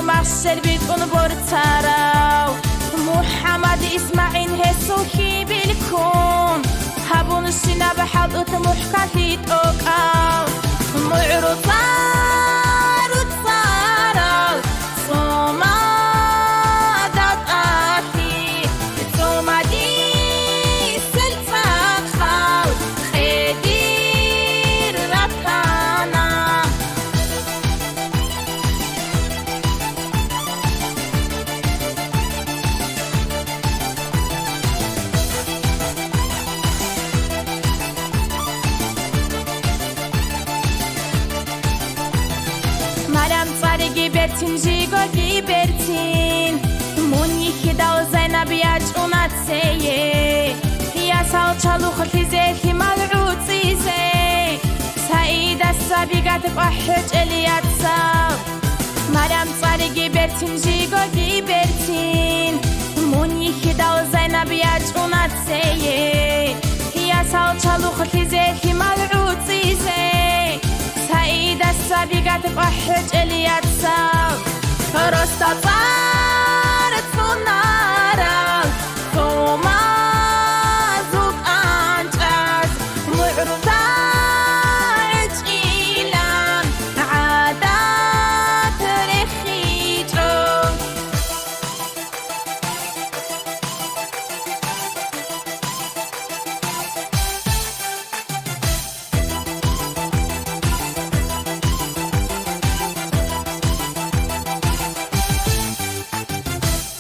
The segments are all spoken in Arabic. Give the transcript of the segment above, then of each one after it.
محشر بيكون بورتاراو محمد إسماعيل هسوكي بالكون هابون السنة بحض وطموح كاتيت أوكاو معروطار وتصارو صوما دات آخي صوما دي سلطان خاو خدير ربطانا Malam tsari gibertin jigo gibertin Muni hidao zayna biyac unatseye Ya salçalı khiltize himal utsize Saida sabigat bahç eliyatsav Malam tsari gibertin jigo gibertin Muni hidao zayna biyac unatseye Ya salçalı khiltize himal utsize سعيدة السابقة تبحج الياتساو فرصة طارت فنارا ثوما زوب أنجاز معروضة عجيلان عادات رخيجو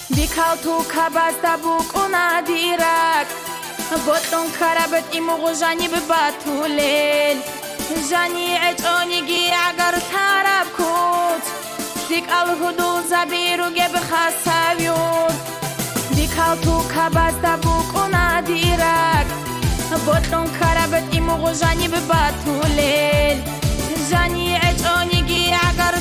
بكالتو كاباستا بوكونا ديراك بوتون كرابت إمو جاني بباتوليل جاني عجوني جي عقر تاراب كوت ديك الهدو زبيرو جيب خاسابيون بكالتو كاباستا بوكونا ديراك بوتون كرابت إمو جاني بباتوليل جاني عجوني جي عقر